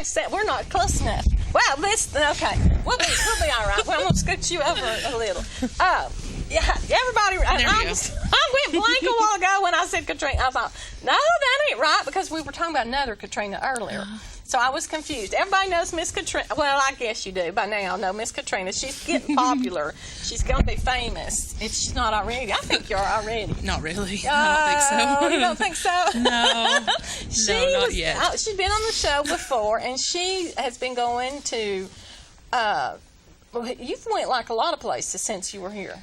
said, we're not close enough. Well, okay. We'll be all right. Well, I'm going to scoot you over a little. Yeah, everybody. I went blank a while ago when I said Katrina. I thought, no, that ain't right, because we were talking about another Katrina earlier. So I was confused. Everybody knows Miss Katrina. Well, I guess you do by now. Know Miss Katrina. She's getting popular. She's going to be famous if she's not already. I think you're already. Not really. I don't think so. You don't think so? No. No, not yet. She's been on the show before, and she has been going to. You've went like a lot of places since you were here.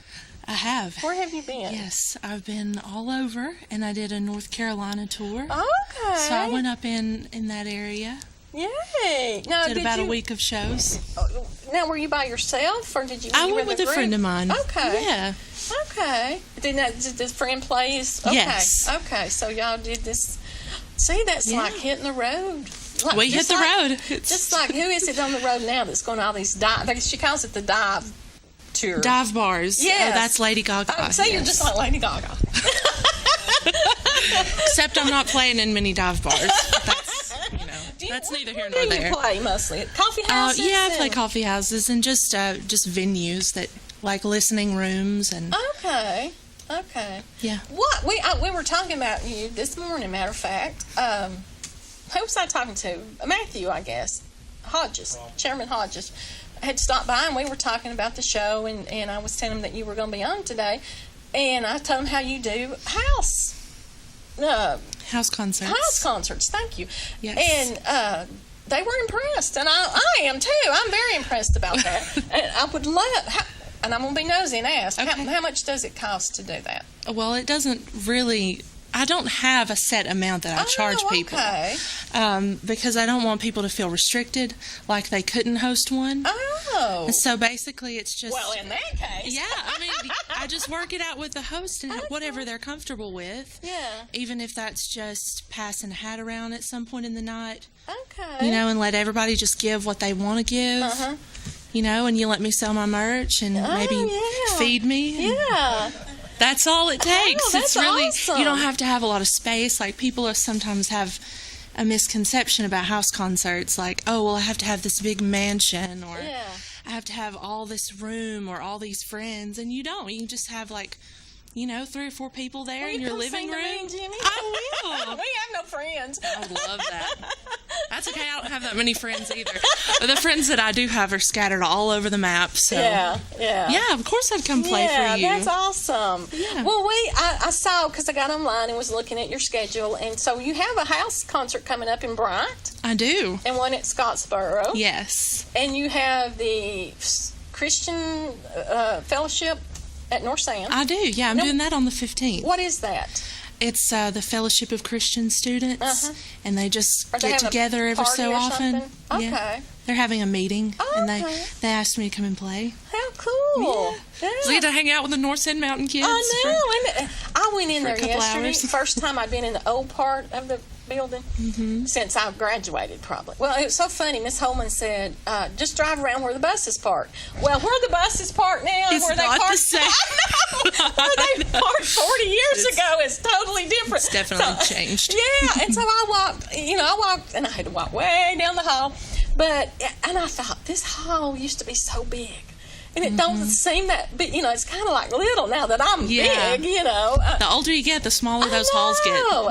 I have. Where have you been? Yes, I've been all over, and I did a North Carolina tour. Okay. So I went up in that area. Yay! Now, did about a week of shows. Now, were you by yourself, or did you? I went with a friend of mine. Okay. Yeah. Okay. Did this friend play? Okay. Yes. Okay. So y'all did this. See, that's like hitting the road. Like, we hit the road. Just like, who is it on the road now that's going to all these dive? She calls it the dive tour. Dive bars. Yes. Oh, that's Lady Gaga. Oh, so you're just like Lady Gaga. Except I'm not playing in many dive bars. That's neither here nor there. You play mostly coffee houses? Yeah, I play coffee houses and just venues that like listening rooms and. Okay. Yeah. What we were talking about you this morning. Matter of fact, who was I talking to? Matthew, I guess. Hodges, Chairman Hodges, had stopped by, and we were talking about the show, and I was telling him that you were going to be on today, and I told him how you do house concerts. House concerts, thank you. Yes. And they were impressed, and I am too. I'm very impressed about that. And I would love, and I'm going to be nosy and ask, okay. how much does it cost to do that? Well, it doesn't really. I don't have a set amount that I charge people. Okay. Because I don't want people to feel restricted, like they couldn't host one. Oh. And so basically it's just... Well, in that case. Yeah, I mean, I just work it out with the host and whatever they're comfortable with. Yeah. Even if that's just passing a hat around at some point in the night. Okay. You know, and let everybody just give what they want to give. Uh-huh. You know, and you let me sell my merch and maybe feed me. Yeah. That's all it takes. Oh, that's it's really awesome. You don't have to have a lot of space. Like people sometimes have a misconception about house concerts, like, oh, well, I have to have this big mansion, or I have to have all this room or all these friends, and you don't. You just have like, 3 or 4 people there in your living room. Me, Jimmy? I will. We have no friends. I would love that. That's okay. I don't have that many friends either. But the friends that I do have are scattered all over the map. So yeah, of course I'd come play for you. Yeah, that's awesome. Yeah. Well, I saw, because I got online and was looking at your schedule, and so you have a house concert coming up in Bryant. I do. And one at Scottsboro. Yes. And you have the Christian Fellowship at North Sand. I do. Yeah, I'm doing that on the 15th. What is that? It's the Fellowship of Christian Students, and they just get together every so often. Okay. Yeah. They're having a meeting, and they asked me to come and play. How cool. Yeah. So we get to hang out with the North End Mountain kids. I know. I went in there yesterday. Hours. First time I'd been in the old part of the building since I graduated, probably. Well, it was so funny. Miss Holman said, just drive around where the buses park. Well, where the buses park now and it's where they not parked the same. where they parked 40 years ago is totally different. It's definitely changed. Yeah, and so I walked, and I had to walk way down the hall. And I thought, this hall used to be so big. And it don't seem that big, it's kind of like little now that I'm big, The older you get, the smaller those halls get. I know.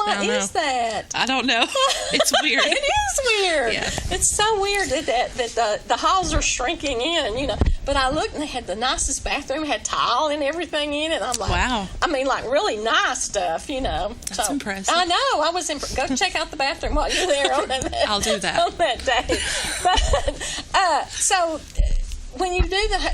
Why is that? I don't know. It's weird. It is weird. Yeah. It's so weird that the halls are shrinking in, But I looked, and they had the nicest bathroom, had tile and everything in it. And I'm like, wow. I mean, like really nice stuff, That's impressive. I know. I was Go check out the bathroom while you're there on that. I'll do that. On that day. But, so when you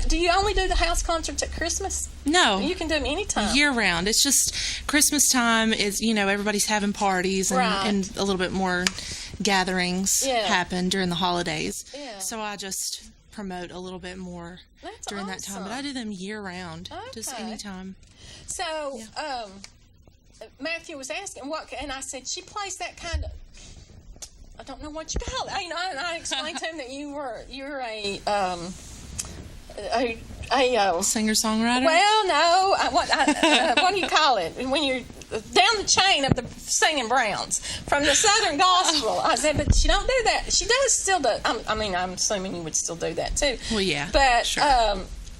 do you only do the house concerts at Christmas? No. You can do them anytime. Year round. It's just Christmas time is, everybody's having parties and a little bit more gatherings happen during the holidays. Yeah. So I just promote a little bit more during that time. But I do them year round. Just anytime. So, Matthew was asking and I said, she plays that kind of, I don't know what you call it. And I explained to him that you're a singer-songwriter? Well, no. What do you call it when you're down the chain of the singing Browns from the Southern Gospel. I said, but she don't do that. She does still do. I mean, I'm assuming you would still do that too. Well, yeah, but sure.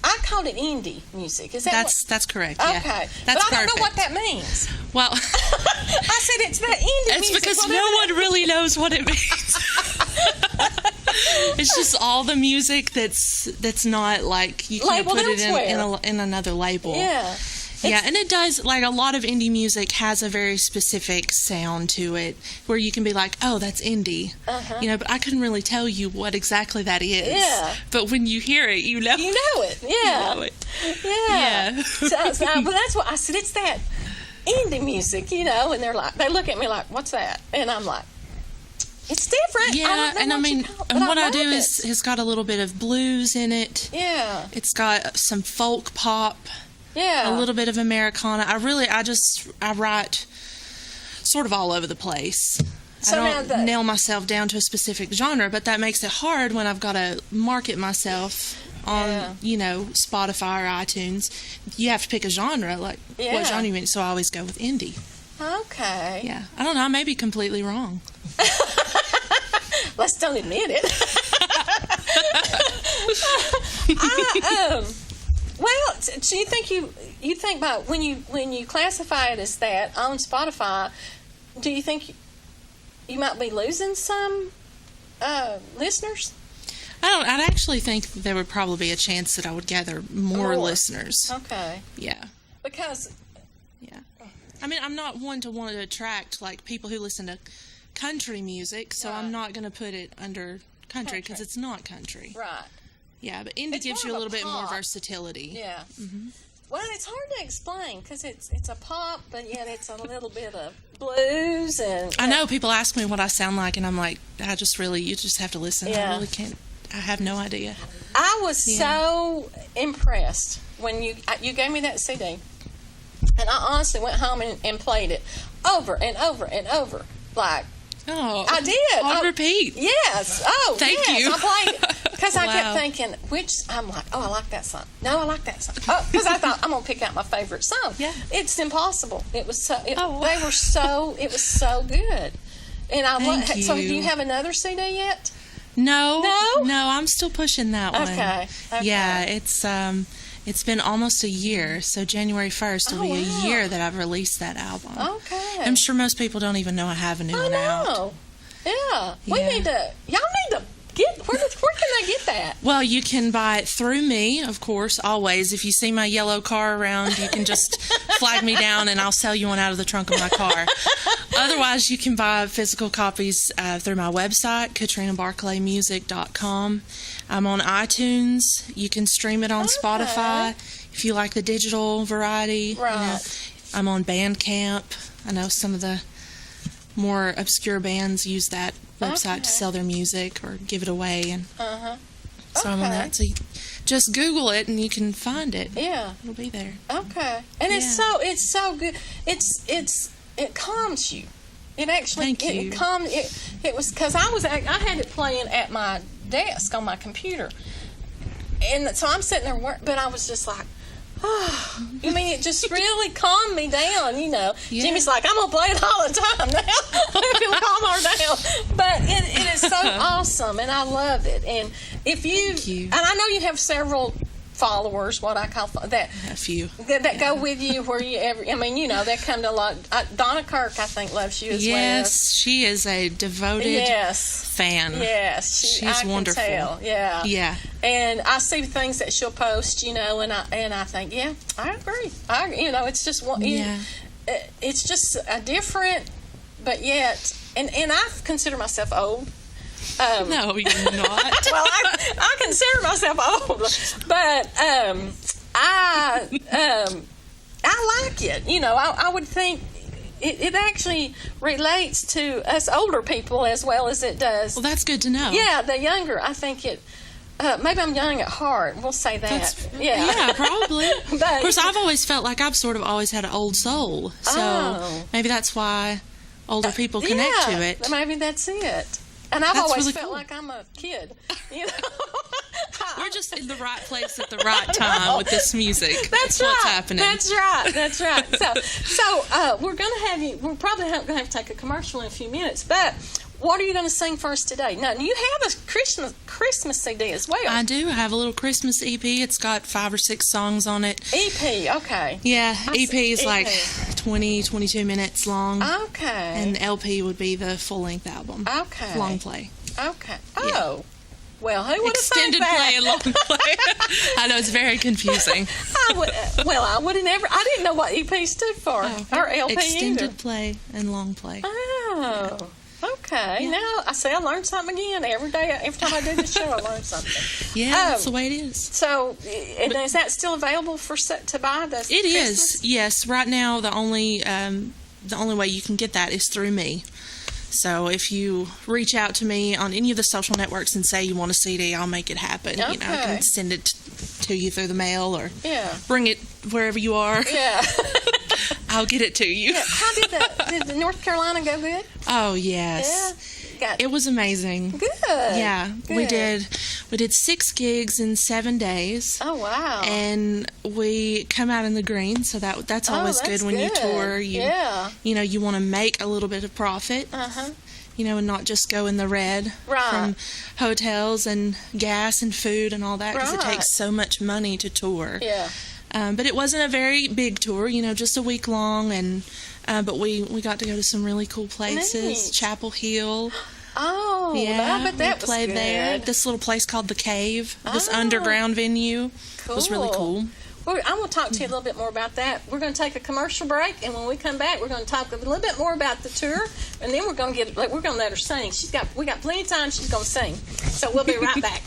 I called it indie music. Is that that's correct? Yeah. Okay, that's but I don't perfect. know what that means. Well, I said it's that indie it's music. because no one really knows what it means. It's just all the music that's not like you can't Labeled put it elsewhere. in another label. Yeah. Yeah, and it does, like, a lot of indie music has a very specific sound to it where you can be like, oh, that's indie. You know, but I couldn't really tell you what exactly that is. Yeah. But when you hear it, you know. You know it. Yeah. You know it. Yeah. Yeah. But that's what I said. It's that indie music, you know, and they look at me like, what's that? And I'm like, it's different. Yeah, and I mean, and what I do is it's got a little bit of blues in it. Yeah. It's got some folk pop. Yeah. A little bit of Americana. I write sort of all over the place. So I don't nail myself down to a specific genre, but that makes it hard when I've got to market myself on, you know, Spotify or iTunes. You have to pick a genre, like what genre you mean. So I always go with indie. Okay. Yeah. I don't know. I may be completely wrong. Let's don't admit it. Well, so you think about when you classify it as that on Spotify, do you think you might be losing some listeners? I'd actually think there would probably be a chance that I would gather more listeners. Okay. Yeah. Because. Yeah. I mean, I'm not one to want to attract like people who listen to country music, so I'm not going to put it under country because it's not country. Right. Yeah, but indie gives you a little bit more versatility. Yeah. Mm-hmm. Well, it's hard to explain because it's a pop, but yet it's a little bit of blues and. I know people ask me what I sound like, and I'm like, you just have to listen. Yeah. I really can't. I have no idea. I was so impressed when you gave me that CD, and I honestly went home and played it over and over and over, like. Oh, I did. On repeat. Yes. Oh, thank yes. you. I played it because I Wow. kept thinking, I'm like, oh, I like that song. No, I like that song. Oh, because I thought I'm gonna pick out my favorite song. Yeah. It's impossible. It was so. It Oh, wow. They were so. It was so good. And Thank So do you. you have another CD yet? No. No? No, I'm still pushing that one. Okay. Yeah, it's been almost a year, so January 1st will be a wow. year that I've released that album. Okay. I'm sure most people don't even know I have a new I one out. know. Yeah. We Yeah. need to. Y'all need to get. Where can they get that? Well, you can buy it through me, of course, always. If you see my yellow car around, you can just flag me down and I'll sell you one out of the trunk of my car. Otherwise, you can buy physical copies through my website, KatrinaBarclayMusic.com. I'm on iTunes. You can stream it on Spotify if you like the digital variety. Right. You know, I'm on Bandcamp. I know some of the more obscure bands use that website to sell their music or give it away, and so I'm on that. So you just Google it and you can find it. Yeah. It'll be there. Okay. And it's so good. It calms you. It actually Thank you. it calmed it was because I had it playing at my desk on my computer, and so I'm sitting there but I was just like. Oh, I mean, it just really calmed me down, you know. Yeah. Jimmy's like, I'm going to play it all the time now. It'll calm her down. But it is so awesome, and I love it. And if Thank you. and I know you have several followers, what I call that A few. that go with you where you ever. I mean, you know, they come to a lot. Donna Kirk, I think, loves you as well. Yes, she is a devoted fan. Yes, She's I wonderful. Can tell. Yeah. Yeah. And I see things that she'll post, you know, and I think, yeah, I agree. It's just one. Yeah. It's just a different, but yet, and I consider myself old. No, you're not. Well, I consider myself old, but I like it. You know, I would think it actually relates to us older people as well as it does. Well, that's good to know. Yeah, the younger. I think it. Maybe I'm young at heart. We'll say that. Yeah, probably. But, of course, I've always felt like I've sort of always had an old soul, so maybe that's why older people connect to it. Maybe that's it. And I've That's always really felt cool. like I'm a kid, you know. We're just in the right place at the right time with this music. That's what's right. happening. That's right. That's right. So we're going to have you. We're probably going to have to take a commercial in a few minutes. But what are you going to sing for us today? Now, you have a Christmas CD as well. I do. I have a little Christmas EP. It's got 5 or 6 songs on it. EP, okay. Yeah, EP is EP. like 20, 22 minutes long. Okay. And LP would be the full-length album. Okay. Long play. Okay. Oh. Yeah. Well, who would have Extended thought that? play and long play. I know, it's very confusing. I would have never. I didn't know what EP stood for, or LP Extended either. play and long play. Oh, okay. Yeah. Now I say I learn something again every day. Every time I do this show, I learn something. Yeah, that's the way it is. So, and is that still available to buy? It is. Yes. Right now, the only way you can get that is through me. So if you reach out to me on any of the social networks and say you want a CD, I'll make it happen. Okay. You know, I can send it to you through the mail or bring it wherever you are. Yeah. I'll get it to you. Yeah. How did the North Carolina go good? Oh, yes. Yeah. It was amazing. Good. Yeah. Good. We did 6 gigs in 7 days. Oh, wow. And we come out in the green, so that's always good when you tour. You know, you want to make a little bit of profit. Uh-huh. You know, and not just go in the red from hotels and gas and food and all that, because it takes so much money to tour. Yeah. But it wasn't a very big tour, you know, just a week long, and but we got to go to some really cool places. Nice. Chapel Hill. Oh, Yeah, I bet that we played was good. there. This little place called The Cave, this underground venue. Cool. Was really cool. Well, I want to talk to you a little bit more about that. We're going to take a commercial break, and when we come back, we're going to talk a little bit more about the tour, and then we're going to let her sing. We got plenty of time. She's going to sing. So we'll be right back.